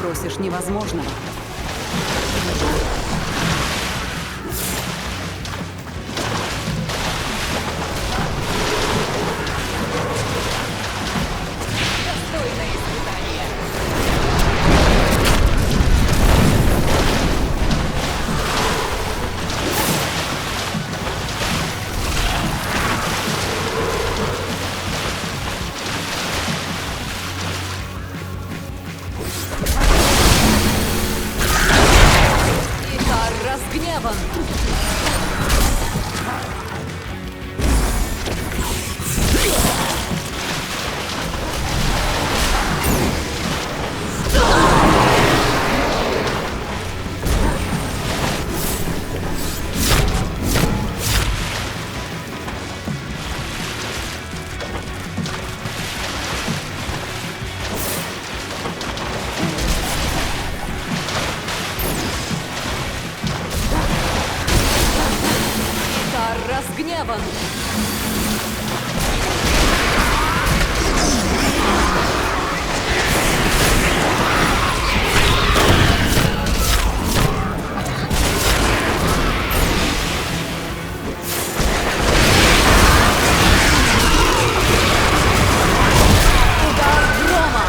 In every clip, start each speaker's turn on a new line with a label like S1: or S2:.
S1: просишь невозможного.
S2: Достойное испытание. Икар разгневан. Икар разгневан. Удар грома.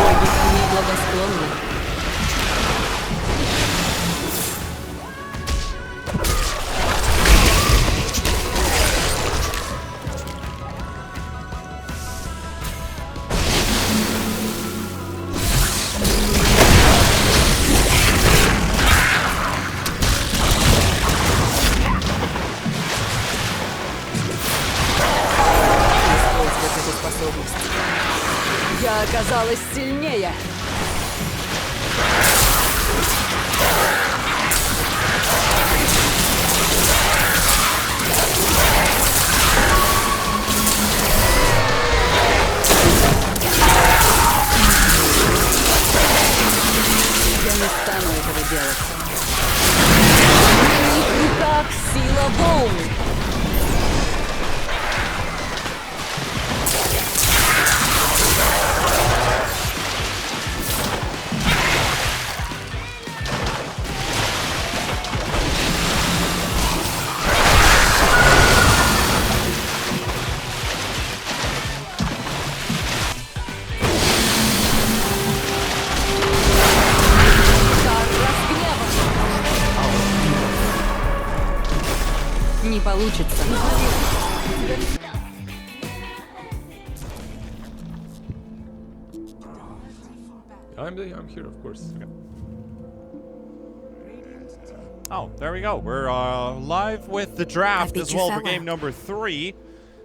S2: Боги неблагосклонны. Использовать эту способность. Я оказалась сильнее. Я не стану этого делать. В моих руках сила волн. Икар разгневан. Не получится.
S3: I'm here, of course.
S4: Oh, there we go. We're live with the draft
S1: beat
S4: as
S1: you,
S4: well for
S1: fella.
S4: game number 3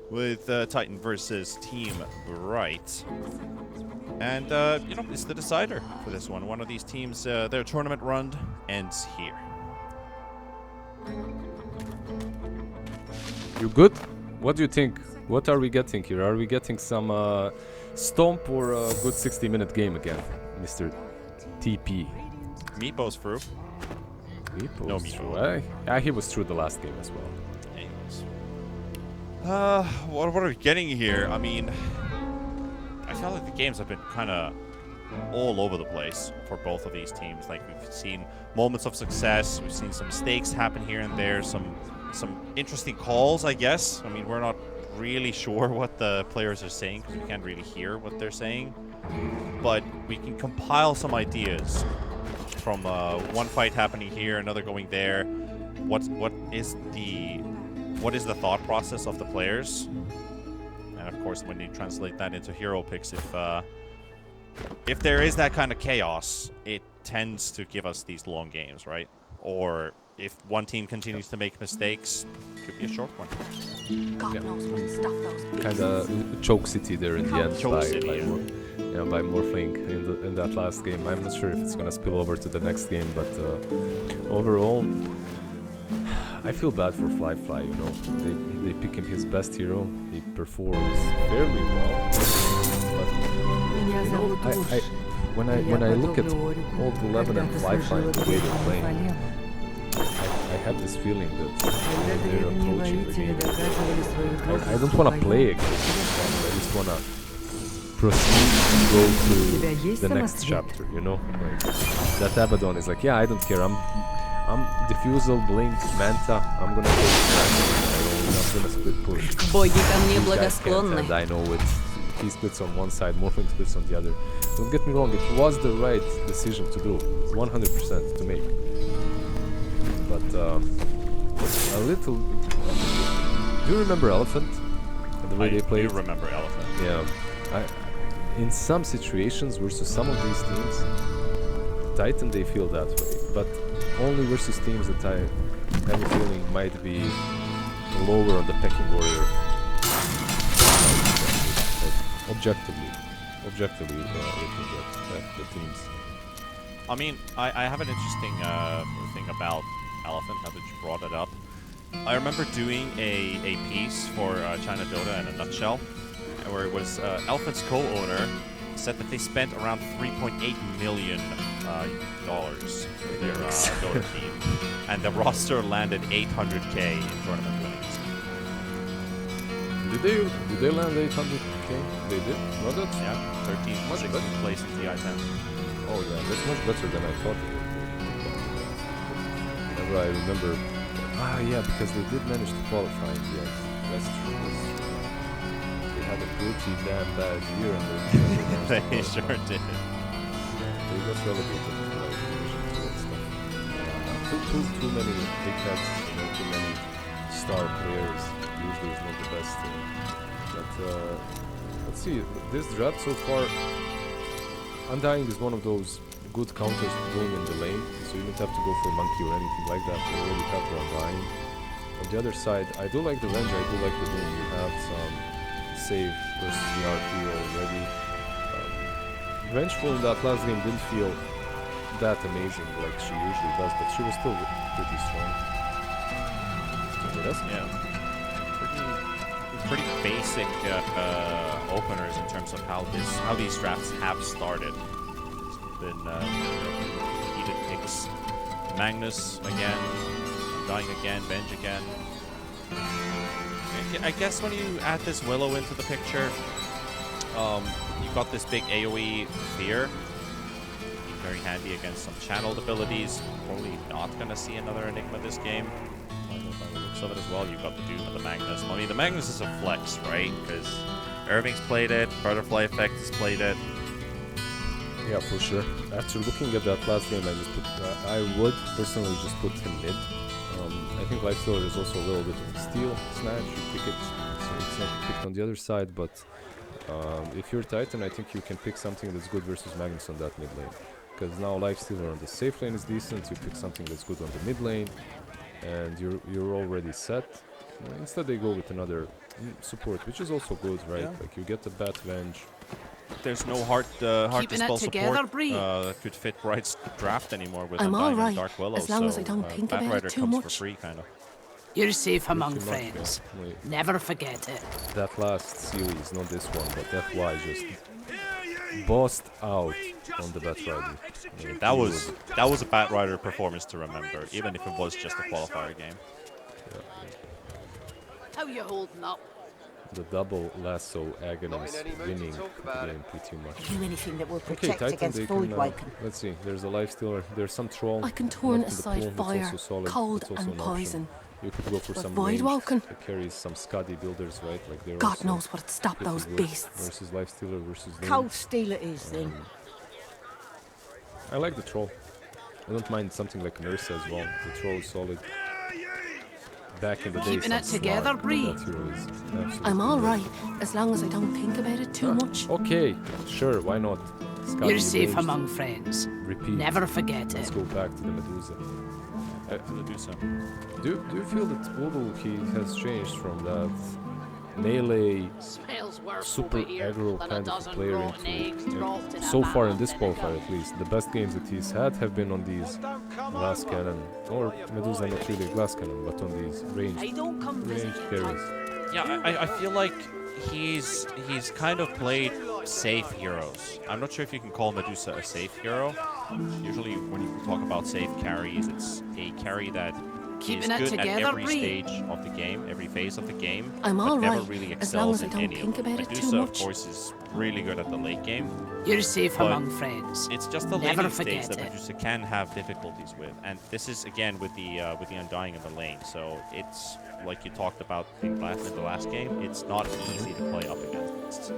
S4: with Titan versus Team Bright. And, you know, it's the decider for this one. One of these teams, their tournament run ends here.
S3: You good? What do you think? What are we getting here? Are we getting some stomp or a good 60-minute game again, Mr. TP?
S4: Meepo's through.
S3: Meepo
S4: No
S3: was
S4: Meepo.
S3: through, eh? Yeah, he was through the last game as well.
S4: Anyways. What are we getting here? I mean, I feel like the games have been kind of all over the place for both of these teams. Like, we've seen moments of success, we've seen some mistakes happen here and there, some interesting calls, I guess. I mean, we're not really sure what the players are saying because we can't really hear what they're saying. But we can compile some ideas from one fight happening here, another going there. What is the thought process of the players? And of course, when you translate that into hero picks, if there is that kind of chaos, it tends to give us these long games, right? Or if one team continues to make mistakes, it could be a short one.
S2: God knows what stuff those beasts.
S3: Kind of choke city there in the end.
S4: Choke city,
S3: by
S4: yeah.
S3: yeah, by morphling in that last game. I'm not sure if it's gonna spill over to the next game, but overall, I feel bad for Fly, you know. They pick him his best hero. He performs fairly well. But
S2: Меня
S3: you know,
S2: зовут Уж.
S3: when I look at Old 11 and Fly
S2: Когда
S3: the way they're playing,
S2: проблема.
S3: I have this feeling that
S2: Когда
S3: they're
S2: древние
S3: approaching the
S2: воители
S3: game.
S2: доказывали свою
S3: I don't want to play against them. I just want to proceed and go
S2: тебя
S3: to
S2: есть
S3: the next
S2: самоцвет?
S3: chapter, you know? Like, that Abaddon is like, yeah, I don't care. I'm Diffusal, Blink, Manta. I'm gonna go I'm gonna split push.
S2: Боги ко мне
S3: These guys can't,
S2: благосклонны.
S3: and I know it. He splits on one side, Morphling splits on the other. Don't get me wrong, it was the right decision to do, 100% to make. But a little. Do you remember Elephant? The way they
S4: I
S3: played?
S4: do remember Elephant.
S3: Yeah. In some situations versus some of these teams, Titan they feel that way, but only versus teams that I have a feeling might be lower on the pecking order. Objectively, looking at the teams.
S4: I mean, I have an interesting thing about Elephant, now that you brought it up. I remember doing a piece for China Dota in a nutshell, where it was Elephant's co-owner said that they spent around $3.8 million for their Dota team, and the roster landed 800K in tournament winnings.
S3: Did they land 800k? They did? No, that's
S4: Yeah, 13th,
S3: Much
S4: 16th
S3: better.
S4: place in TI10.
S3: Oh yeah, that's much better than I thought they would do. Whenever I remember, yeah, because they did manage to qualify in the end. That's true. They had a pretty damn bad year, and
S4: They sure did.
S3: they got relegated to like Division 2 and stuff. Too many big heads, you know, too many star players. Usually is not the best thing. But let's see, this draft so far, Undying is one of those good counters going in the lane, so you don't have to go for Monkey or anything like that. You already have the Undying. On the other side, I do like the Renge, I do like the Doom. You have some save versus the RP already. Vengeful in that last game didn't feel that amazing like she usually does, but she was still pretty strong. Yes?
S4: Yeah. Pretty basic openers in terms of how these drafts have started. It's been heated picks. Magnus again, Dying again, Venge again. I guess when you add this Willow into the picture, you've got this big AoE fear. Very handy against some channeled abilities. Probably not gonna see another Enigma this game. By the looks of it as well, you've got the Doom and the Magnus. I mean, the Magnus is a flex, right? Because Irving's played it, Butterfly Effect has played it.
S3: Yeah, for sure. After looking at that last game, I would personally just put him mid. I think Lifestealer is also a little bit of a steal snatch. You pick it, so it's not picked on the other side. But if you're Titan, I think you can pick something that's good versus Magnus on that mid lane. Because now Lifestealer on the safe lane is decent. You pick something that's good on the mid lane, and you're already set. Instead, they go with another support, which is also good, right?
S4: Yeah.
S3: Like you get the Bat Venge.
S4: There's no hard
S2: Keeping
S4: dispel
S2: it together,
S4: support
S2: Bree.
S4: that could fit Bright's draft anymore with
S1: I'm
S4: Undying
S1: all
S4: and
S1: right,
S4: Dark Willow.
S1: as long
S4: so,
S1: as I don't think about it
S4: Batrider
S1: too
S4: comes for
S1: much.
S4: free, kind of.
S1: You're safe among
S3: Pretty much,
S1: friends.
S3: yeah. Wait,
S1: Never forget it.
S3: that last series, not this one, but FY just bossed out on the Batrider.
S4: That was a Batrider performance to remember, even if it was just a qualifier game.
S1: How you holding up?
S3: The double lasso agonist winning the game pretty much.
S5: Do anything that will
S3: Okay,
S5: protect
S3: Titan,
S5: against
S3: they
S5: Void
S3: can,
S5: Waken.
S3: let's see, there's a Lifestealer, there's some Troll.
S1: I can turn
S3: not in the
S1: aside
S3: pool, it's
S1: fire,
S3: also solid,
S1: cold
S3: it's also
S1: and
S3: an option.
S1: poison.
S3: You could go for
S1: But
S3: some
S1: Void
S3: ranged
S1: Waken?
S3: that carries some Scuddy builders, right? Like they're
S1: God
S3: also
S1: knows what'd stop
S3: pretty
S1: those
S3: good
S1: beasts.
S3: versus Lifestealer versus them.
S5: Cold Steel it is then.
S3: I like the Troll. I don't mind something like Nurse as well. The Troll is solid. Back in the day,
S2: Keeping it together, Bree.
S1: I'm all right, as long as I don't think about it too much.
S3: Okay, sure, why not? Scuddy
S1: You're safe
S3: ranged,
S1: among friends.
S3: Repeat.
S1: Never forget
S3: Let's
S1: it.
S3: go back to the Medusa.
S4: Medusa.
S3: Do you feel that Ulu he has changed from that melee,
S1: Smells worse
S3: super
S1: over here
S3: aggro
S1: than a
S3: kind of a
S1: dozen
S3: player
S1: rotten eggs
S3: into.
S1: dropped in a
S3: So far in
S1: barrel
S3: this
S1: vinegar.
S3: qualifier, at least, the best games that he's had have been on these glass cannon, or Medusa, not really a glass cannon, but on these
S5: I don't come visit
S3: ranged
S5: you,
S3: carries.
S4: Yeah, I feel like he's kind of played safe heroes. I'm not sure if you can call Medusa a safe hero. Usually when you talk about safe carries, it's a carry that
S2: Keeping
S4: is
S2: it
S4: good at
S2: together,
S4: every
S2: Bree.
S4: stage of the game, every phase of the game,
S1: I'm
S4: but
S1: all
S4: never
S1: right,
S4: really
S1: as long
S4: excels
S1: as I
S4: in
S1: don't
S4: any
S1: think
S4: of them.
S1: about it too
S4: Medusa,
S1: much.
S4: of course, is really good at the late game.
S2: You're safe
S4: But
S2: among friends.
S4: It's just the
S2: Never
S4: laning stage
S2: forget
S4: that
S2: it.
S4: Medusa can have difficulties with, and this is again with the Undying in the lane. So it's like you talked about in the last game. It's not easy to play up against.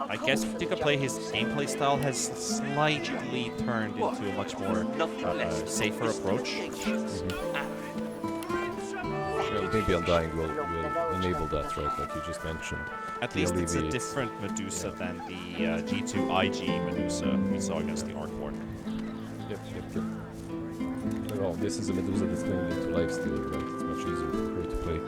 S4: I guess particularly his gameplay style has slightly turned into a much more safer approach.
S3: Well, maybe Undying will enable that, right? Like you just mentioned.
S4: At
S3: The
S4: least it's a
S3: alleviate.
S4: different Medusa than the G2 IG Medusa we saw against the Arcborn.
S3: Yep. Well, this is a Medusa that's going into Lifestealer, right? It's much easier for her to play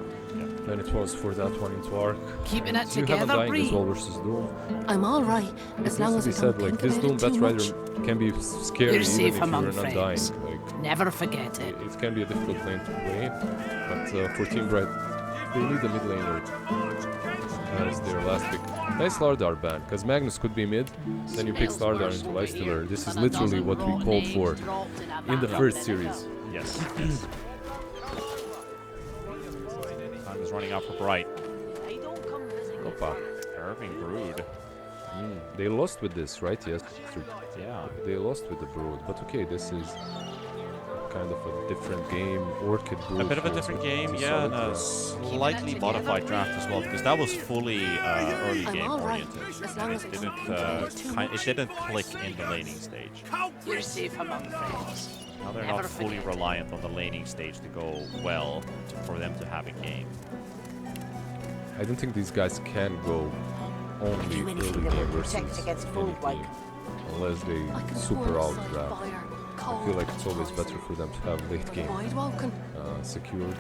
S3: than it was for that one into Arc.
S2: Keeping it
S3: So you have
S2: together,
S3: Undying as
S2: Bree.
S3: well versus Doom.
S1: I'm all right, as
S3: It
S1: long
S3: needs
S1: as
S3: to
S1: I
S3: be
S1: don't
S3: said, like,
S1: think
S3: this
S1: about
S3: Doom
S1: it
S3: Bat
S1: too
S3: Rider
S1: much.
S3: can be scary
S2: You're
S3: even
S2: safe
S3: if you're
S2: among
S3: an Undying.
S2: friends.
S3: Like,
S2: Never forget it.
S3: it can be a difficult lane to play, but for Team Bright, they need a mid laner as their last pick. Nice Lardar ban, because Magnus could be mid, then you pick
S1: Smells
S3: Lardar
S1: worse
S3: into
S1: over
S3: Lifestealer.
S1: here
S3: This is
S1: than a
S3: literally
S1: dozen
S3: what we
S1: rotten
S3: called
S1: eggs
S3: for
S1: dropped in a
S3: in the
S1: barrel
S3: first
S1: vinegar.
S3: series.
S4: Yes. Time is running out for Bright.
S5: I don't come visit you.
S3: Opa.
S4: Irving Brood.
S3: They lost with this, right? Yes.
S4: Yeah.
S3: They lost with the Brood, but okay, this is kind of a different game. Orchid Brood.
S4: A bit of a
S3: feels
S4: different
S3: pretty
S4: game, yeah,
S3: solid,
S4: and a slightly modified draft as well, because that was fully early
S1: I'm
S4: game
S1: all right,
S4: oriented,
S1: as long
S4: and
S1: as I
S4: it
S1: don't
S4: didn't
S1: think about it too much.
S4: it didn't click in the laning stage.
S2: You're safe among friends.
S4: Now they're
S2: Never
S4: not fully
S2: forget it.
S4: reliant on the laning stage to go well for them to have a game.
S3: I don't think these guys can go only
S5: Do anything
S3: early
S5: that
S3: game
S5: will
S3: versus
S5: protect against
S3: any
S5: food, like-
S3: team, unless they
S1: I can
S3: super
S1: pour
S3: out
S1: inside
S3: draft.
S1: fire,
S3: I
S1: cold
S3: feel like it's always
S1: poison.
S3: better for them to have late game
S1: Avoid walking.
S3: secured.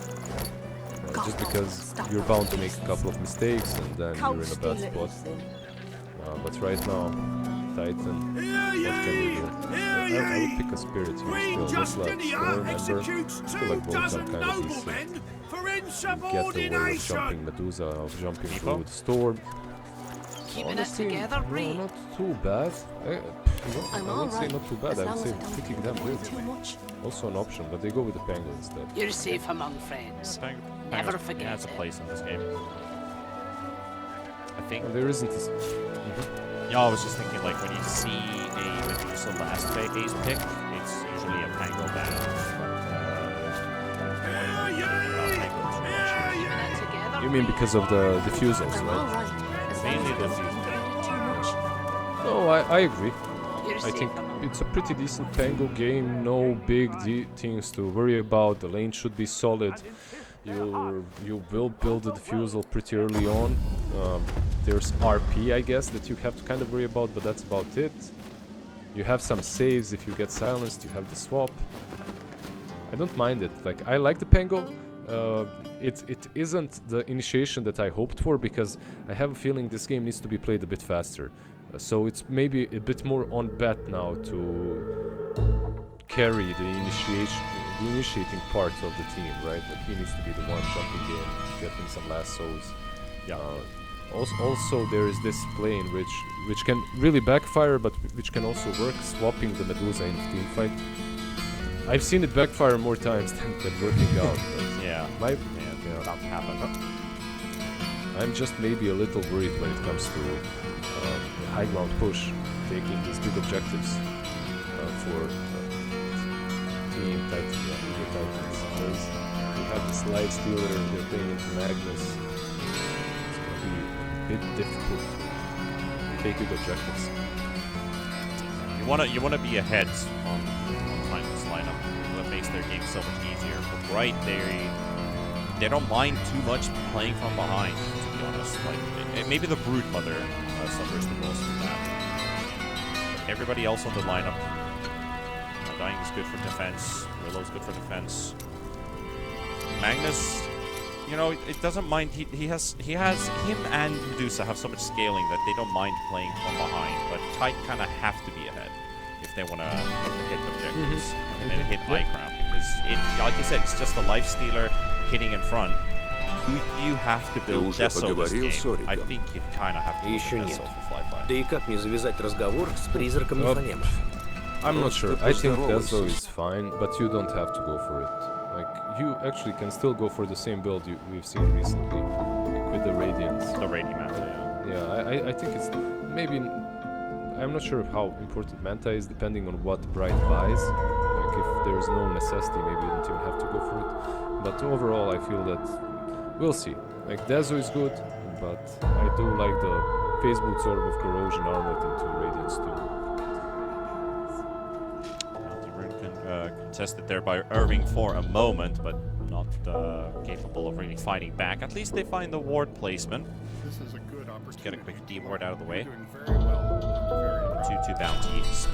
S1: God,
S3: Just
S1: no,
S3: because
S1: stop
S3: you're
S1: that.
S3: bound to make a couple of mistakes and then
S5: Cow
S3: you're in a
S5: stealer
S3: bad spot.
S5: is thing.
S3: But right now, Titan, what can they do? I would pick a Spirit here still. Looks like Storm, Ember. I feel like both are kind of decent. Get the way of jumping Medusa, of jumping
S4: Meepo?
S3: through the Storm.
S2: Keeping it
S3: Honestly,
S2: together,
S3: no,
S2: Bree.
S3: not too bad.
S1: I'm
S3: I
S1: all
S3: would say
S1: right,
S3: not too bad.
S1: as
S3: I
S1: long
S3: would
S1: as
S3: say
S1: I don't
S3: pretty
S1: think
S3: damn
S1: about it
S3: good.
S1: too much.
S3: Also an option, but they go with the Penguin instead.
S2: You're safe among friends. Never
S4: It
S2: forget
S4: has a
S2: it.
S4: place in this game. I think.
S3: And there isn't this.
S4: Yeah, I was just thinking, like, when you see a Medusa last phase pick, it's usually a Pango ban.
S2: Keeping it together,
S3: You mean
S2: Bree.
S3: because of the diffusals,
S1: I'm all
S3: right?
S1: right, as long
S4: Mainly
S1: as I don't
S4: the
S1: think about it too much.
S3: No, I agree.
S2: You're
S3: I
S2: safe
S3: think
S2: among
S3: it's a pretty decent Pango game. No big things to worry about. The lane should be solid. You will build the diffusal pretty early on. There's RP, I guess, that you have to kind of worry about, but that's about it. You have some saves if you get silenced. You have the swap. I don't mind it. Like, I like the Pango. It isn't the initiation that I hoped for, because I have a feeling this game needs to be played a bit faster. So it's maybe a bit more on bat now to carry the initiating part of the team, right? Like, he needs to be the one jumping in, getting some lassos.
S4: Yeah.
S3: Also, there is this plane which can really backfire, but which can also work, swapping the Medusa in team fight. I've seen it backfire more times than working out. But
S4: Yeah.
S3: yeah.
S4: About to happen.
S3: I'm just maybe a little worried when it comes to the high ground push, taking these big objectives for Team Titan, the Titans. Because we have this life stealer, they're playing into Magnus. It's gonna be a bit difficult to take big objectives.
S4: You wanna be ahead on Titan's lineup. That makes their game so much easier. But Bright, they don't mind too much playing from behind, to be honest. Like, maybe the Brood Mother suffers the most from that. But everybody else on the lineup, Dying is good for defense. Willow's good for defense. Magnus you know, it doesn't mind. He has him and Medusa have so much scaling that they don't mind playing from behind. But Tide kind of have to be ahead if they want to hit objectives and then hit Iceground, because it, like you said, it's just a life stealer hitting in front. You have to build Deso this game. I think you kind of have to build
S6: Еще
S4: Deso
S6: нет.
S4: for Fly.
S6: Да и как мне завязать разговор с призраком Нифонема?
S3: I'm not sure. I think Deso is fine, but you don't have to go for it. Like, you actually can still go for the same build we've seen recently, like with the Radiance.
S4: The Radiant Manta, yeah.
S3: Yeah, I think it's maybe. I'm not sure how important Manta is, depending on what Bright buys. Like, if there's no necessity, maybe you don't even have to go for it. But overall, I feel that we'll see. Like, Deso is good, but I do like the Phase Boot Orb of Corrosion armored into Radiance too.
S4: Contested there by Irving for a moment, but not capable of really fighting back. At least they find the ward placement.
S7: This is a good opportunity.
S4: Get a quick D ward out of the way.
S7: Doing very well. I'm very proud.
S4: 2-2 bounties.